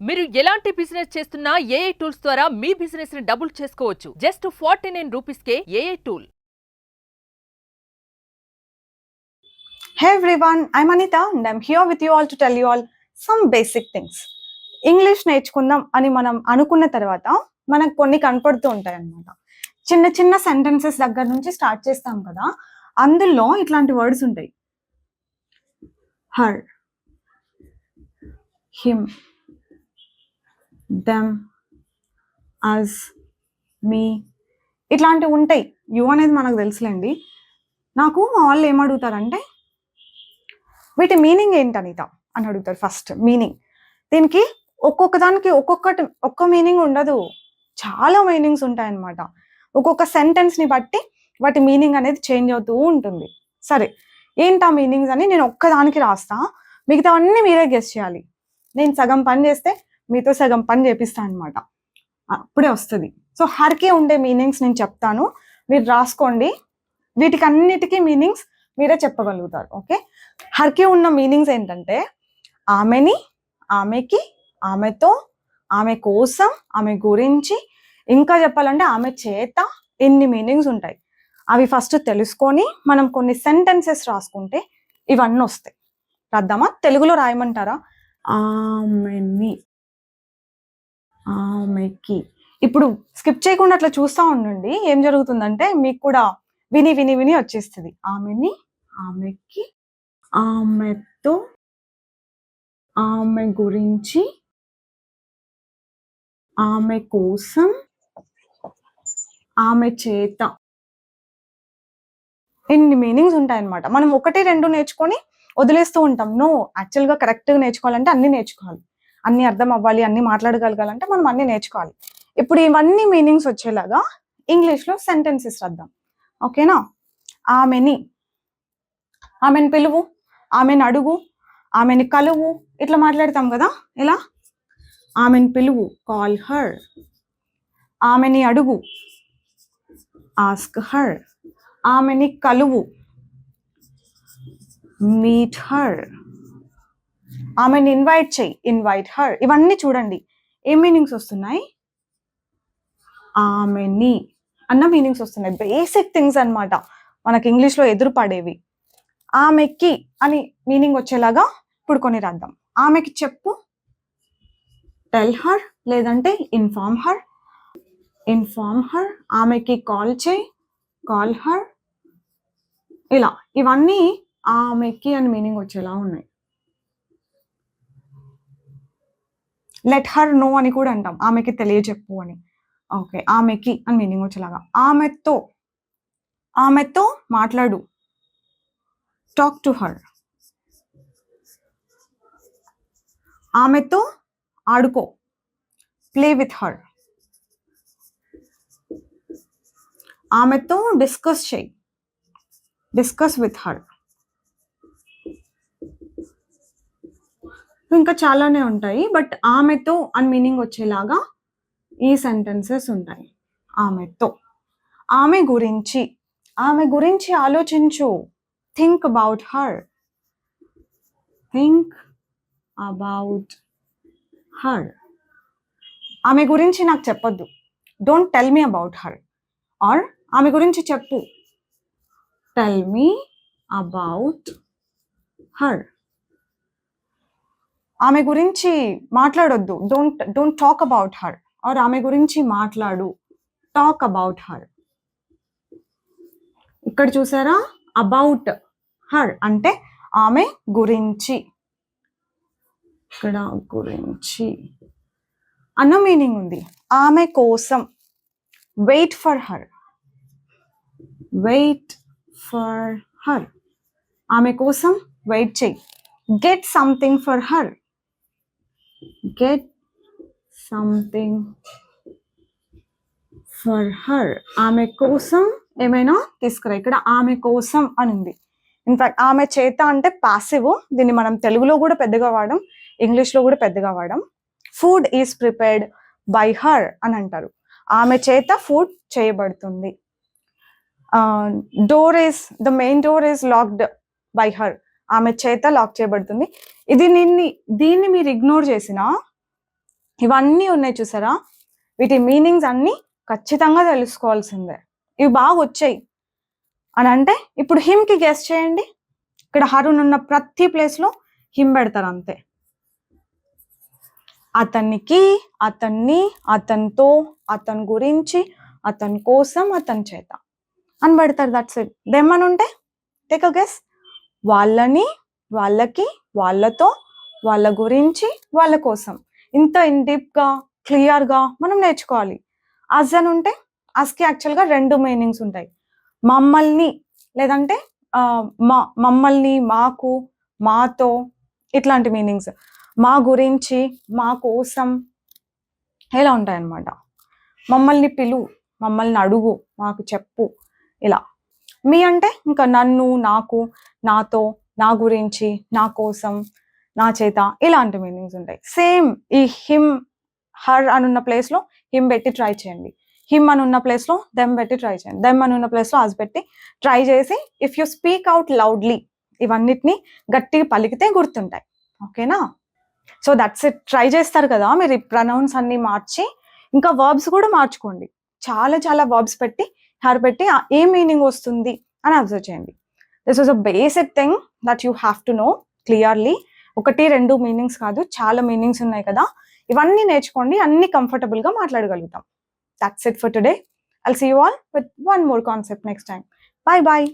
మీరు ఎలాంటి బిజినెస్ చేస్తున్నా ఏఐ టూల్స్ ద్వారా మీ బిజినెస్ ని డబుల్ చేసుకోవచ్చు. Just 49 rupees K AI tool. Hey everyone, I'm Anita and I'm here with you all to tell you all some basic things. English నేర్చుకుందాం అని మనం అనుకున్న తర్వాత మనకు కొన్ని కనపడుతూ ఉంటాయి అన్నమాట. చిన్న చిన్న సెంటెన్సెస్ దగ్గర నుంచి స్టార్ట్ చేస్తాం కదా, అందులో ఇట్లాంటి వర్డ్స్ ఉంటాయి. హర్, హిమ్, దెమ్, అస్, మీ ఇట్లాంటివి ఉంటాయి. యు అనేది మనకు తెలుసులేండి. నాకు మా వాళ్ళు ఏమడుగుతారంటే వీటి మీనింగ్ ఏంటి అనిత అని అడుగుతారు. First meaning. దీనికి ఒక్కొక్క దానికి ఒక్క మీనింగ్ ఉండదు, చాలా మీనింగ్స్ ఉంటాయి అన్నమాట. ఒక్కొక్క సెంటెన్స్ని బట్టి వాటి మీనింగ్ అనేది చేంజ్ అవుతూ ఉంటుంది. సరే, ఏంటి ఆ మీనింగ్స్ అని నేను ఒక్కదానికి రాస్తా, మిగతావన్నీ మీరే గెస్ చేయాలి. నేను సగం పని చేస్తే మీతో సగం పని చేపిస్తాను అనమాట, అప్పుడే వస్తుంది. సో హర్కి ఉండే మీనింగ్స్ నేను చెప్తాను, మీరు రాసుకోండి. వీటికి అన్నిటికీ మీనింగ్స్ మీరే చెప్పగలుగుతారు. ఓకే, హర్కి ఉన్న మీనింగ్స్ ఏంటంటే ఆమెని, ఆమెకి, ఆమెతో, ఆమె కోసం, ఆమె గురించి, ఇంకా చెప్పాలంటే ఆమె చేత, ఎన్ని మీనింగ్స్ ఉంటాయి. అవి ఫస్ట్ తెలుసుకొని మనం కొన్ని సెంటెన్సెస్ రాసుకుంటే ఇవన్నీ వస్తాయి. రాద్దామా? తెలుగులో రాయమంటారా? ఆమెని, ఆమెకి. ఇప్పుడు స్కిప్ చేయకుండా అట్లా చూస్తూ ఉండండి. ఏం జరుగుతుందంటే మీకు కూడా విని విని విని వచ్చేస్తుంది. ఆమెని, ఆమెకి, ఆమెతో, ఆమె గురించి, ఆమె కోసం, ఆమె చేత, ఎన్ని మీనింగ్స్ ఉంటాయన్నమాట. మనం ఒకటి రెండు నేర్చుకొని వదిలేస్తూ ఉంటాం. నో, యాక్చువల్గా కరెక్ట్గా నేర్చుకోవాలంటే అన్ని నేర్చుకోవాలి, అన్ని అర్థం అవ్వాలి, అన్ని మాట్లాడగలగాలంటే మనం అన్ని నేర్చుకోవాలి. ఇప్పుడు ఇవన్నీ మీనింగ్స్ వచ్చేలాగా ఇంగ్లీష్లో సెంటెన్సెస్ రాద్దాం. ఓకేనా? ఆమెని, ఆమెను పిలువు, ఆమెను అడుగు, ఆమెని కలువు, ఇట్లా మాట్లాడతాం కదా. ఎలా? ఆమెను పిలువు, కాల్ హర్. ఆమెని అడుగు, ఆస్క్ హర్. ఆమెని కలువు, మీట్ హర్. ఆమెని ఇన్వైట్ చేయి, ఇన్వైట్ హర్. ఇవన్నీ చూడండి ఏం మీనింగ్స్ వస్తున్నాయి. ఆమెని అన్న మీనింగ్స్ వస్తున్నాయి. బేసిక్ థింగ్స్ అన్నమాట, మనకి ఇంగ్లీష్లో ఎదురుపడేవి. ఆమెకి అని మీనింగ్ వచ్చేలాగా ఇప్పుడు కొన్ని రాద్దాం. ఆమెకి చెప్పు, టెల్ హర్, లేదంటే ఇన్ఫార్మ్ హర్, ఇన్ఫార్మ్ హర్. ఆమెకి కాల్ చేయి, కాల్ హర్. ఇలా ఇవన్నీ ఆమెకి అని మీనింగ్ వచ్చేలా ఉన్నాయి. లెట్ హర్ నో అని కూడా అంటాం, ఆమెకి తెలియజెప్పు అని. ఓకే, ఆమెకి అని మీనింగ్ వచ్చేలాగా. ఆమెతో, ఆమెతో మాట్లాడు, టాక్ టు హర్. ఆమెతో ఆడుకో, ప్లే విత్ హర్. ఆమెతో డిస్కస్ చేయి, డిస్కస్ విత్ హర్. ఇంకా చాలానే ఉంటాయి, బట్ ఆమెతో అని మీనింగ్ వచ్చేలాగా ఈ సెంటెన్సెస్ ఉంటాయి. ఆమెతో. ఆమె గురించి, ఆమె గురించి ఆలోచించు, think about her, think about her. ఆమె గురించి నాకు చెప్పొద్దు, don't tell me about her. Or ఆమె గురించి చెప్పు, టెల్ మీ అబౌట్ హర్. ఆమె గురించి మాట్లాడొద్దు, don't talk about her. Or ఆమె గురించి మాట్లాడు, టాక్ అబౌట్ హర్. ఇక్కడ చూసారా, అబౌట్ హర్ అంటే ఆమె గురించి, ఇక్కడ గురించి అన్న మీనింగ్ ఉంది. ఆమె కోసం, wait for her, wait for her. ఆమె కోసం వెయిట్ చేయి. Get something for her, get something for her. ఆమె కోసం ఏమైనా తీసుకురా. ఇక్కడ ఆమె కోసం అని ఉంది. ఇన్ఫాక్ట్ ఆమె చేత అంటే పాసివ్, దీన్ని మనం తెలుగులో కూడా పెద్దగా వాడడం, ఇంగ్లీష్లో కూడా పెద్దగా వాడడం. Food is prepared by her అని అంటారు. ఆమె చేత ఫుడ్ చేయబడుతుంది. The main door is locked by her. ఆమె చేత లాక్ చేయబడుతుంది. దీన్ని మీరు ఇగ్నోర్ చేసినా ఇవన్నీ ఉన్నాయి చూసారా, వీటి మీనింగ్స్ అన్నీ ఖచ్చితంగా తెలుసుకోవాల్సిందే. ఇవి బాగా వచ్చాయి అని అంటే ఇప్పుడు హిమ్కి గెస్ చేయండి. ఇక్కడ హరుణ్ ఉన్న ప్రతి ప్లేస్లో హిమ్ పెడతారు అంతే. అతనికి, అతన్ని, అతనితో, అతని గురించి, అతని కోసం, అతని చేత అని పెడతారు. That's it. దెమ్ అని ఉంటే టేక్ అ గెస్. వాళ్ళని, వాళ్ళకి, వాళ్ళతో, వాళ్ళ గురించి, వాళ్ళ కోసం. ఇంత డీప్గా క్లియర్గా మనం నేర్చుకోవాలి. అజ్ అని ఉంటే అజ్కి యాక్చువల్గా 2 మీనింగ్స్ ఉంటాయి. మమ్మల్ని లేదంటే మమ్మల్ని, మాకు, మాతో, ఇట్లాంటి మీనింగ్స్. మా గురించి, మా కోసం ఇలా ఉంటాయి అన్నమాట. మమ్మల్ని పిలు, మమ్మల్ని అడుగు, మాకు చెప్పు, ఇలా. మీ అంటే ఇంకా నన్ను, నాకు, నాతో, నా గురించి, నా కోసం, నా చేత, ఇలాంటి మీనింగ్స్ ఉంటాయి. సేమ్ ఈ హిమ్, హర్ అని ఉన్న ప్లేస్లో హిమ్ పెట్టి ట్రై చేయండి. హిమ్ అని ఉన్న ప్లేస్లో దెమ్ పెట్టి ట్రై చేయండి. దెమ్ అని ఉన్న ప్లేస్లో అజ్ పెట్టి ట్రై చేసి if you speak out loudly ఇవన్నిటిని గట్టిగా పలికితే గుర్తుంటాయి. ఓకేనా? So that's it. ట్రై చేస్తారు కదా మీరు ఈ ప్రొనౌన్స్ అన్ని మార్చి. ఇంకా వర్బ్స్ కూడా మార్చుకోండి. చాలా చాలా వర్బ్స్ పెట్టి హర్ పెట్టి ఏ మీనింగ్ వస్తుంది అని అబ్జర్వ్ చేయండి. This was a basic thing that you have to know clearly. 1-2 meanings కాదు, చాలా మీనింగ్స్ ఉన్నాయి కదా. ఇవన్నీ నేర్చుకోండి, అన్ని కంఫర్టబుల్గా మాట్లాడగలుగుతాం. That's it for today. I'll see you all with one more concept next time. Bye bye.